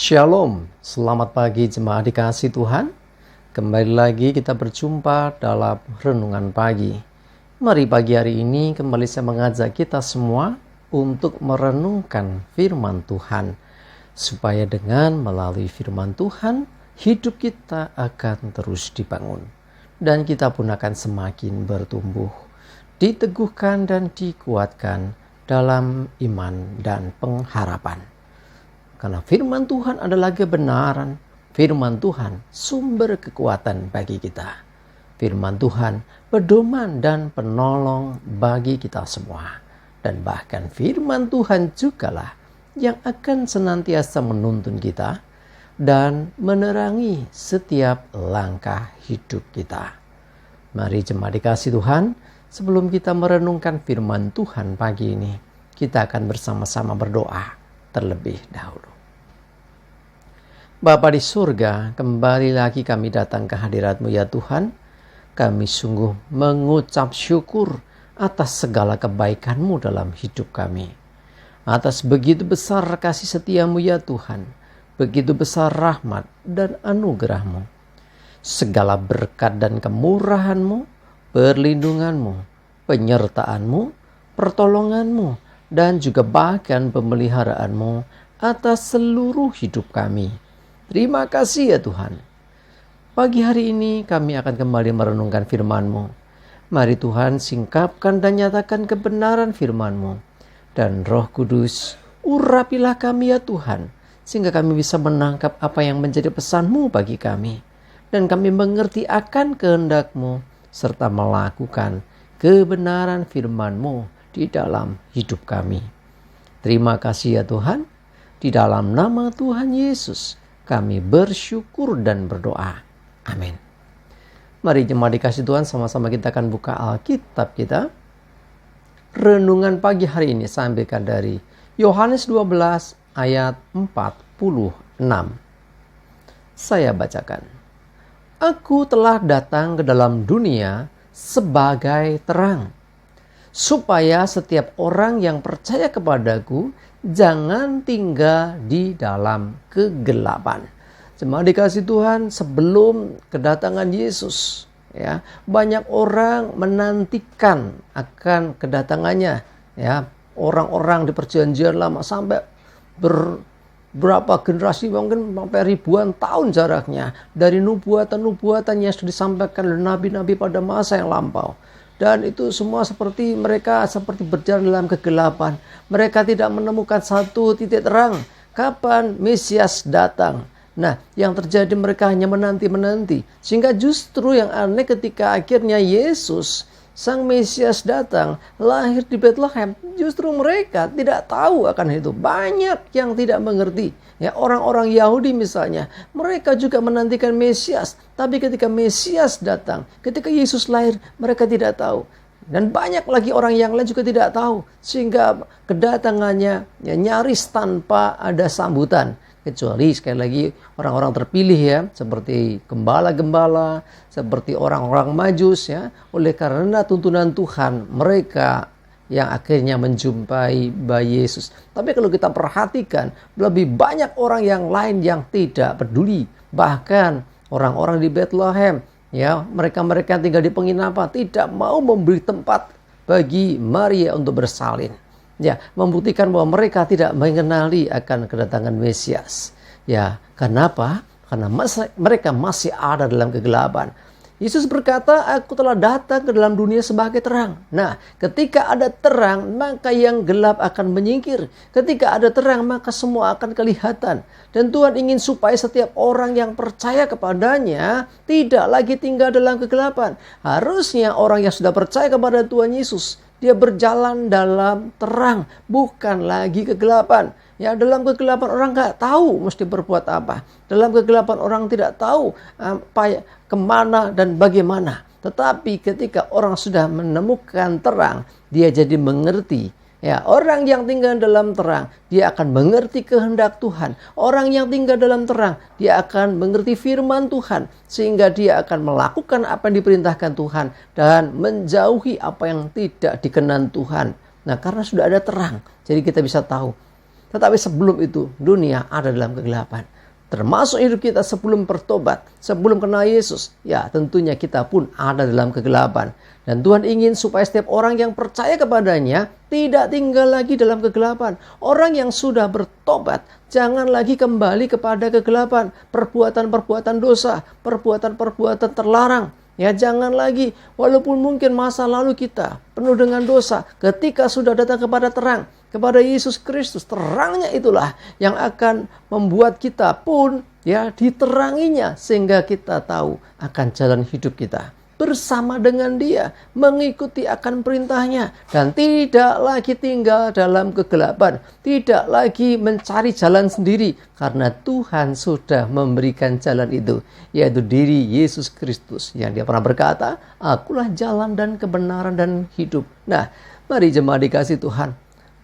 Shalom, selamat pagi jemaat dikasih Tuhan. Kembali lagi kita berjumpa dalam renungan pagi. Mari pagi hari ini kembali saya mengajak kita semua untuk merenungkan firman Tuhan. Supaya dengan melalui firman Tuhan, hidup kita akan terus dibangun. Dan kita pun akan semakin bertumbuh, diteguhkan dan dikuatkan dalam iman dan pengharapan. Karena firman Tuhan adalah kebenaran, firman Tuhan sumber kekuatan bagi kita. Firman Tuhan pedoman dan penolong bagi kita semua. Dan bahkan firman Tuhan jugalah yang akan senantiasa menuntun kita dan menerangi setiap langkah hidup kita. Mari jemaat dikasih Tuhan, sebelum kita merenungkan firman Tuhan pagi ini, kita akan bersama-sama berdoa terlebih dahulu. Bapa di surga, kembali lagi kami datang ke hadirat-Mu ya Tuhan. Kami sungguh mengucap syukur atas segala kebaikan-Mu dalam hidup kami. Atas begitu besar kasih setia-Mu ya Tuhan. Begitu besar rahmat dan anugerah-Mu. Segala berkat dan kemurahan-Mu, perlindungan-Mu, penyertaan-Mu, pertolongan-Mu, dan juga bahkan pemeliharaan-Mu atas seluruh hidup kami. Terima kasih ya Tuhan. Pagi hari ini kami akan kembali merenungkan firman-Mu. Mari Tuhan singkapkan dan nyatakan kebenaran firman-Mu. Dan Roh Kudus, urapilah kami ya Tuhan. Sehingga kami bisa menangkap apa yang menjadi pesan-Mu bagi kami. Dan kami mengerti akan kehendak-Mu. Serta melakukan kebenaran firman-Mu di dalam hidup kami. Terima kasih ya Tuhan. Di dalam nama Tuhan Yesus kami bersyukur dan berdoa. Amin. Mari jemaat dikasih Tuhan, sama-sama kita akan buka Alkitab kita. Renungan pagi hari ini saya ambilkan dari Yohanes 12 ayat 46. Saya bacakan. Aku telah datang ke dalam dunia sebagai terang, supaya setiap orang yang percaya kepadaku jangan tinggal di dalam kegelapan. Jemaat dikasih Tuhan, sebelum kedatangan Yesus, ya, banyak orang menantikan akan kedatangannya, ya. Orang-orang di perjanjian lama sampai berapa generasi, mungkin sampai ribuan tahun jaraknya dari nubuatan-nubuatan yang sudah disampaikan oleh nabi-nabi pada masa yang lampau. Dan itu semua mereka seperti berjalan dalam kegelapan. Mereka tidak menemukan satu titik terang. Kapan Mesias datang? Nah, yang terjadi mereka hanya menanti-menanti. Sehingga justru yang aneh ketika akhirnya Yesus, Sang Mesias datang, lahir di Bethlehem. Justru mereka tidak tahu akan itu. Banyak yang tidak mengerti. Ya, orang-orang Yahudi misalnya, mereka juga menantikan Mesias. Tapi ketika Mesias datang, ketika Yesus lahir, mereka tidak tahu. Dan banyak lagi orang yang lain juga tidak tahu. Sehingga kedatangannya ya, nyaris tanpa ada sambutan. Kecuali sekali lagi orang-orang terpilih ya, seperti gembala-gembala, seperti orang-orang Majus ya. Oleh karena tuntunan Tuhan, mereka yang akhirnya menjumpai bayi Yesus. Tapi kalau kita perhatikan, lebih banyak orang yang lain yang tidak peduli. Bahkan orang-orang di Bethlehem, ya, mereka-mereka yang tinggal di penginapan tidak mau memberi tempat bagi Maria untuk bersalin. Ya, membuktikan bahwa mereka tidak mengenali akan kedatangan Mesias. Ya, kenapa? Karena mereka masih ada dalam kegelapan. Yesus berkata, aku telah datang ke dalam dunia sebagai terang. Nah, ketika ada terang, maka yang gelap akan menyingkir. Ketika ada terang, maka semua akan kelihatan. Dan Tuhan ingin supaya setiap orang yang percaya kepadanya tidak lagi tinggal dalam kegelapan. Harusnya orang yang sudah percaya kepada Tuhan Yesus, dia berjalan dalam terang, bukan lagi kegelapan. Ya, dalam kegelapan orang nggak tahu mesti berbuat apa. Dalam kegelapan orang tidak tahu kemana dan bagaimana. Tetapi ketika orang sudah menemukan terang, dia jadi mengerti. Ya, orang yang tinggal dalam terang, dia akan mengerti kehendak Tuhan. Orang yang tinggal dalam terang, dia akan mengerti firman Tuhan. Sehingga dia akan melakukan apa yang diperintahkan Tuhan. Dan menjauhi apa yang tidak dikenan Tuhan. Nah, karena sudah ada terang, jadi kita bisa tahu Tetapi sebelum itu, dunia ada dalam kegelapan. Termasuk hidup kita sebelum bertobat, sebelum kenal Yesus. Ya, tentunya kita pun ada dalam kegelapan. Dan Tuhan ingin supaya setiap orang yang percaya kepadanya tidak tinggal lagi dalam kegelapan. Orang yang sudah bertobat, jangan lagi kembali kepada kegelapan. Perbuatan-perbuatan dosa, perbuatan-perbuatan terlarang. Ya, jangan lagi, walaupun mungkin masa lalu kita penuh dengan dosa, ketika sudah datang kepada terang, kepada Yesus Kristus, terangnya itulah yang akan membuat kita pun ya diteranginya, sehingga kita tahu akan jalan hidup kita bersama dengan Dia, mengikuti akan perintahnya, dan tidak lagi tinggal dalam kegelapan, tidak lagi mencari jalan sendiri, karena Tuhan sudah memberikan jalan itu, yaitu diri Yesus Kristus, yang Dia pernah berkata, "Akulah jalan dan kebenaran dan hidup." Nah, mari jemaat dikasih Tuhan,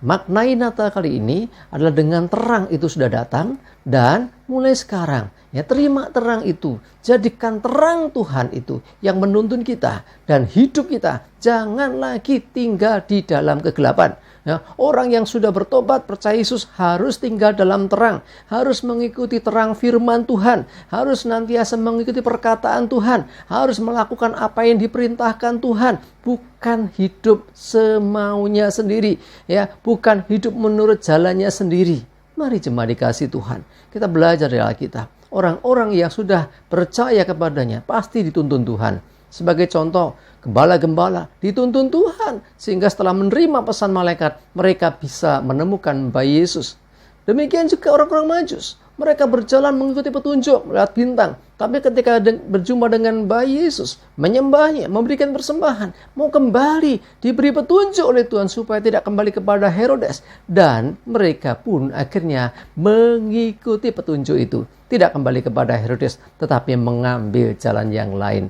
maknai Natal kali ini adalah dengan terang itu sudah datang, dan mulai sekarang ya terima terang itu, jadikan terang Tuhan itu yang menuntun kita, dan hidup kita jangan lagi tinggal di dalam kegelapan. Ya, orang yang sudah bertobat percaya Yesus harus tinggal dalam terang, harus mengikuti terang firman Tuhan, harus senantiasa mengikuti perkataan Tuhan, harus melakukan apa yang diperintahkan Tuhan, bukan hidup semaunya sendiri, ya, bukan hidup menurut jalannya sendiri. Mari jemaat dikasih Tuhan, kita belajar dari Alkitab. Orang-orang yang sudah percaya kepadanya pasti dituntun Tuhan. Sebagai contoh, gembala-gembala dituntun Tuhan, sehingga setelah menerima pesan malaikat, mereka bisa menemukan bayi Yesus. Demikian juga orang-orang Majus. Mereka berjalan mengikuti petunjuk lewat bintang. Tapi ketika berjumpa dengan bayi Yesus, menyembahnya, memberikan persembahan, mau kembali, diberi petunjuk oleh Tuhan supaya tidak kembali kepada Herodes. Dan mereka pun akhirnya mengikuti petunjuk itu. Tidak kembali kepada Herodes, tetapi mengambil jalan yang lain.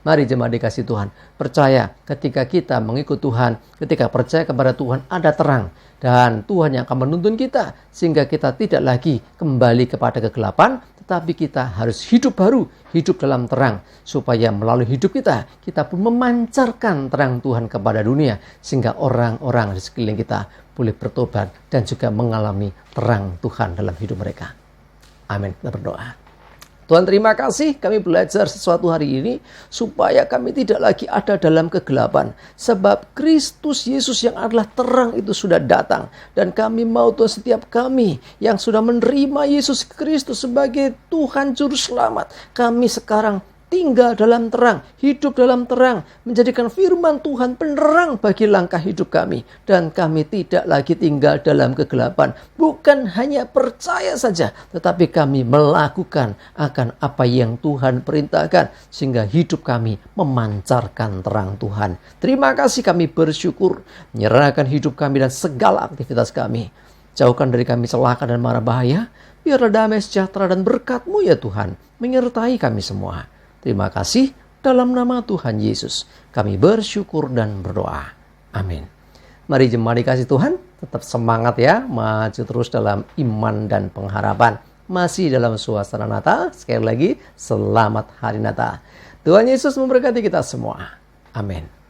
Mari jemaat dikasih Tuhan, percaya ketika kita mengikut Tuhan, ketika percaya kepada Tuhan, ada terang. Dan Tuhan yang akan menuntun kita, sehingga kita tidak lagi kembali kepada kegelapan, tetapi kita harus hidup baru, hidup dalam terang. Supaya melalui hidup kita, kita pun memancarkan terang Tuhan kepada dunia, sehingga orang-orang di sekeliling kita boleh bertobat dan juga mengalami terang Tuhan dalam hidup mereka. Amin. Kita berdoa. Tuhan, terima kasih kami belajar sesuatu hari ini supaya kami tidak lagi ada dalam kegelapan. Sebab Kristus Yesus yang adalah terang itu sudah datang. Dan kami mau Tuhan, setiap kami yang sudah menerima Yesus Kristus sebagai Tuhan Juru Selamat, kami sekarang tinggal dalam terang, hidup dalam terang, menjadikan firman Tuhan penerang bagi langkah hidup kami. Dan kami tidak lagi tinggal dalam kegelapan. Bukan hanya percaya saja, tetapi kami melakukan akan apa yang Tuhan perintahkan, sehingga hidup kami memancarkan terang Tuhan. Terima kasih, kami bersyukur, menyerahkan hidup kami dan segala aktivitas kami. Jauhkan dari kami celaka dan mara bahaya, biarlah damai sejahtera dan berkat-Mu ya Tuhan, menyertai kami semua. Terima kasih, dalam nama Tuhan Yesus kami bersyukur dan berdoa. Amin. Mari jemaat dikasih Tuhan, tetap semangat ya, maju terus dalam iman dan pengharapan. Masih dalam suasana Natal, sekali lagi selamat hari Natal. Tuhan Yesus memberkati kita semua. Amin.